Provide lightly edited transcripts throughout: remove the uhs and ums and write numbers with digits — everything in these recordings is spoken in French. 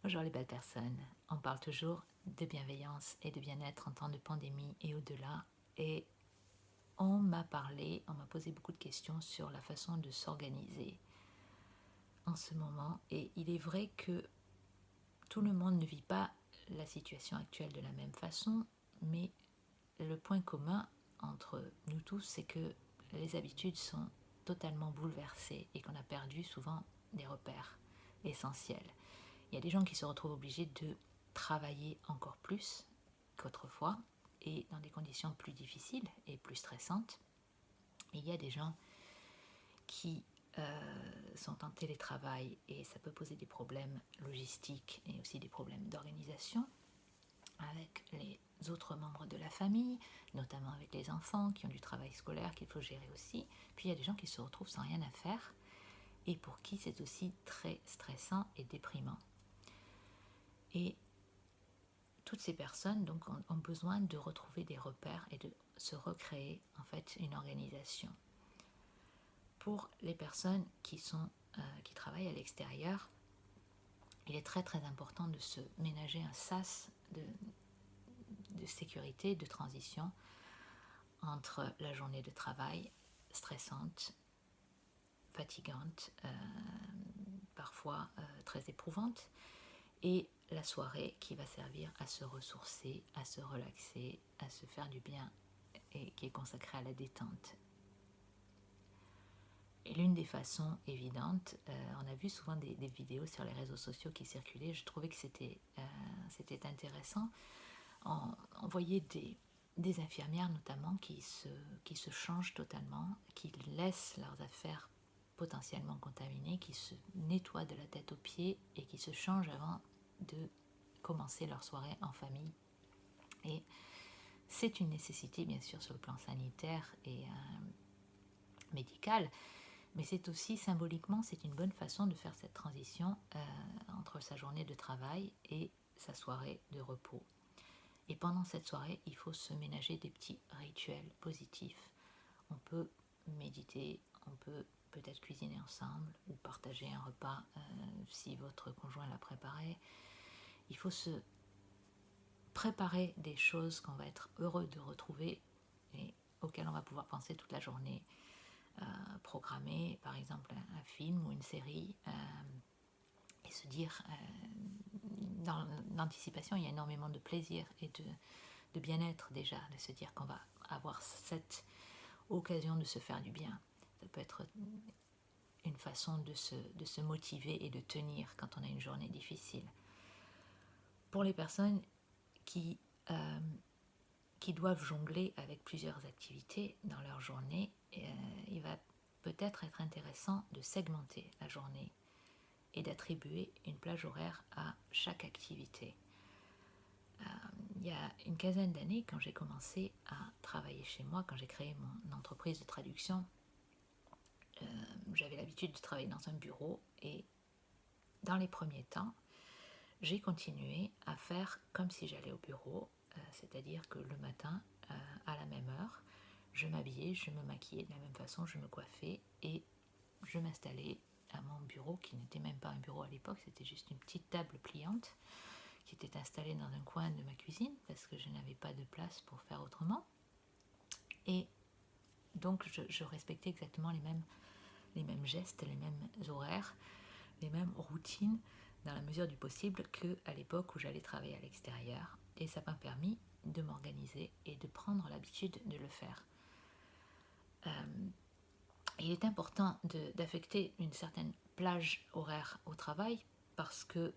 Bonjour les belles personnes. On parle toujours de bienveillance et de bien-être en temps de pandémie et au-delà. Et on m'a posé beaucoup de questions sur la façon de s'organiser en ce moment. Et il est vrai que tout le monde ne vit pas la situation actuelle de la même façon, mais le point commun entre nous tous, c'est que les habitudes sont totalement bouleversées et qu'on a perdu souvent des repères essentiels. Il y a des gens qui se retrouvent obligés de travailler encore plus qu'autrefois et dans des conditions plus difficiles et plus stressantes. Et il y a des gens qui sont en télétravail et ça peut poser des problèmes logistiques et aussi des problèmes d'organisation avec les autres membres de la famille, notamment avec les enfants qui ont du travail scolaire qu'il faut gérer aussi. Puis il y a des gens qui se retrouvent sans rien à faire et pour qui c'est aussi très stressant et déprimant. Et toutes ces personnes donc ont besoin de retrouver des repères et de se recréer en fait une organisation. Pour les personnes qui travaillent à l'extérieur, il est très très important de se ménager un sas de sécurité, de transition entre la journée de travail stressante, fatigante, parfois très éprouvante, et la soirée qui va servir à se ressourcer, à se relaxer, à se faire du bien et qui est consacrée à la détente. Et l'une des façons évidentes, on a vu souvent des vidéos sur les réseaux sociaux qui circulaient, je trouvais que c'était intéressant. On voyait des infirmières notamment qui se changent totalement, qui laissent leurs affaires potentiellement contaminées, qui se nettoient de la tête aux pieds et qui se changent avant de commencer leur soirée en famille. Et c'est une nécessité bien sûr sur le plan sanitaire et médical, mais c'est aussi symboliquement, c'est une bonne façon de faire cette transition entre sa journée de travail et sa soirée de repos. Et pendant cette soirée, il faut se ménager des petits rituels positifs. On peut méditer, on peut peut-être cuisiner ensemble ou partager un repas si votre conjoint l'a préparé. Il faut se préparer des choses qu'on va être heureux de retrouver et auxquelles on va pouvoir penser toute la journée. Programmer par exemple un film ou une série et se dire dans l'anticipation il y a énormément de plaisir et de bien-être déjà, de se dire qu'on va avoir cette occasion de se faire du bien. Ça peut être une façon de se motiver et de tenir quand on a une journée difficile. Pour les personnes qui, euh, qui doivent jongler avec plusieurs activités dans leur journée, il va peut-être être intéressant de segmenter la journée et d'attribuer une plage horaire à chaque activité. Il y a une quinzaine d'années, quand j'ai commencé à travailler chez moi, quand j'ai créé mon entreprise de traduction, j'avais l'habitude de travailler dans un bureau et dans les premiers temps, j'ai continué à faire comme si j'allais au bureau, c'est-à-dire que le matin, à la même heure, je m'habillais, je me maquillais de la même façon, je me coiffais et je m'installais à mon bureau, qui n'était même pas un bureau à l'époque, c'était juste une petite table pliante qui était installée dans un coin de ma cuisine parce que je n'avais pas de place pour faire autrement. Et donc je respectais exactement les mêmes gestes, les mêmes horaires, les mêmes routines dans la mesure du possible qu'à l'époque où j'allais travailler à l'extérieur. Et ça m'a permis de m'organiser et de prendre l'habitude de le faire. Il est important d'affecter une certaine plage horaire au travail parce que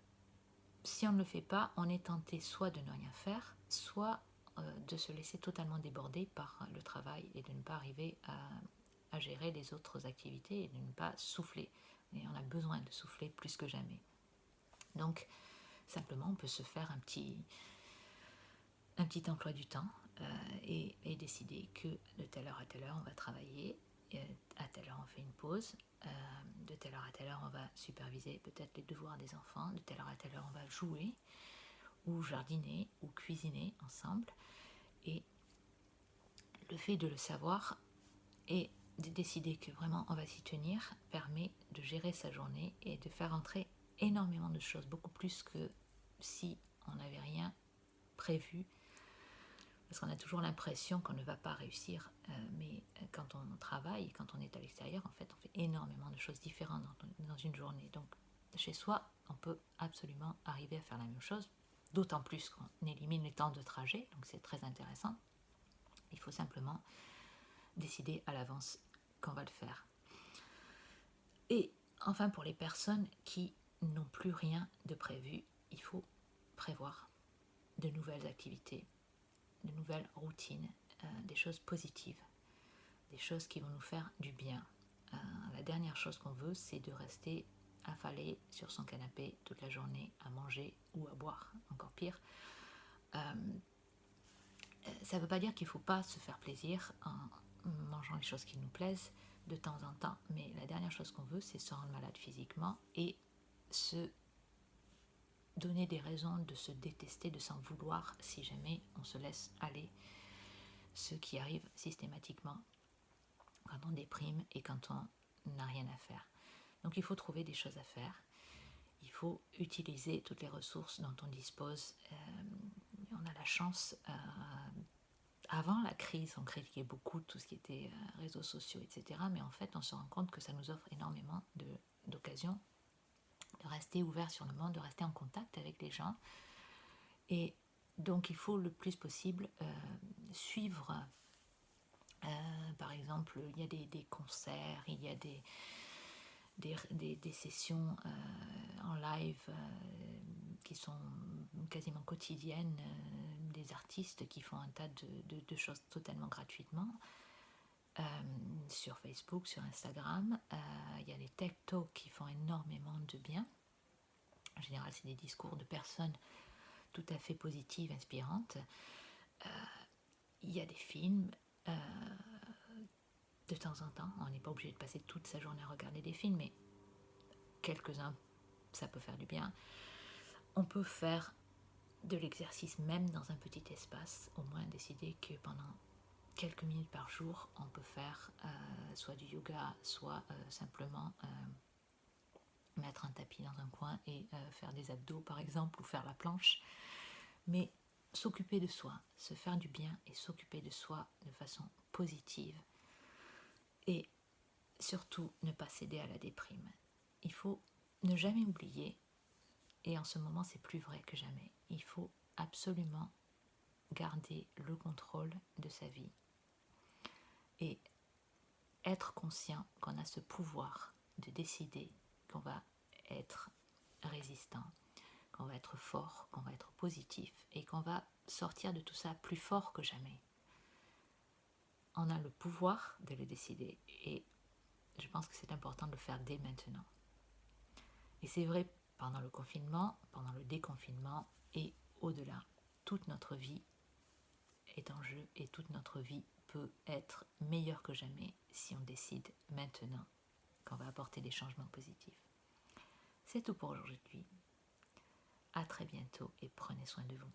si on ne le fait pas, on est tenté soit de ne rien faire, soit de se laisser totalement déborder par le travail et de ne pas arriver à gérer les autres activités et de ne pas souffler. Et on a besoin de souffler plus que jamais. Donc, simplement, on peut se faire un petit emploi du temps et décider que de telle heure à telle heure, on va travailler, à telle heure, on fait une pause, de telle heure à telle heure, on va superviser peut-être les devoirs des enfants, de telle heure à telle heure, on va jouer, ou jardiner, ou cuisiner ensemble. Et le fait de le savoir et de décider que vraiment on va s'y tenir permet de gérer sa journée et de faire entrer énormément de choses, beaucoup plus que si on n'avait rien prévu, parce qu'on a toujours l'impression qu'on ne va pas réussir, mais quand on travaille, quand on est à l'extérieur, en fait, on fait énormément de choses différentes dans une journée. Donc, chez soi, on peut absolument arriver à faire la même chose, d'autant plus qu'on élimine les temps de trajet, donc c'est très intéressant. Il faut simplement décider à l'avance qu'on va le faire. Et enfin, pour les personnes qui n'ont plus rien de prévu, il faut prévoir de nouvelles activités, de nouvelles routines, des choses positives, des choses qui vont nous faire du bien. La dernière chose qu'on veut, c'est de rester affalé sur son canapé toute la journée à manger ou à boire, encore pire. Ça ne veut pas dire qu'il ne faut pas se faire plaisir en mangeant les choses qui nous plaisent de temps en temps, mais la dernière chose qu'on veut, c'est se rendre malade physiquement et se donner des raisons de se détester, de s'en vouloir si jamais on se laisse aller, ce qui arrive systématiquement quand on déprime et quand on n'a rien à faire. Donc il faut trouver des choses à faire, il faut utiliser toutes les ressources dont on dispose. On a la chance, avant la crise, on critiquait beaucoup tout ce qui était réseaux sociaux, etc. Mais en fait, on se rend compte que ça nous offre énormément d'occasions de rester ouvert sur le monde, de rester en contact avec les gens. Et donc il faut le plus possible suivre, par exemple, il y a des concerts, il y a des sessions en live qui sont quasiment quotidiennes, des artistes qui font un tas de choses totalement gratuitement. Sur Facebook, sur Instagram, il y a les TED Talks qui font énormément de bien. En général, c'est des discours de personnes tout à fait positives, inspirantes. Il y a des films. De temps en temps, on n'est pas obligé de passer toute sa journée à regarder des films, mais quelques-uns, ça peut faire du bien. On peut faire de l'exercice même dans un petit espace, au moins décider que pendant quelques minutes par jour, on peut faire soit du yoga, soit simplement mettre un tapis dans un coin et faire des abdos par exemple, ou faire la planche. Mais s'occuper de soi, se faire du bien et s'occuper de soi de façon positive. Et surtout, ne pas céder à la déprime. Il faut ne jamais oublier, et en ce moment c'est plus vrai que jamais, il faut absolument garder le contrôle de sa vie et être conscient qu'on a ce pouvoir de décider qu'on va être résistant, qu'on va être fort, qu'on va être positif et qu'on va sortir de tout ça plus fort que jamais. On a le pouvoir de le décider et je pense que c'est important de le faire dès maintenant. Et c'est vrai pendant le confinement, pendant le déconfinement et au-delà. Toute notre vie est en jeu et toute notre vie peut être meilleure que jamais si on décide maintenant qu'on va apporter des changements positifs. C'est tout pour aujourd'hui. À très bientôt et prenez soin de vous.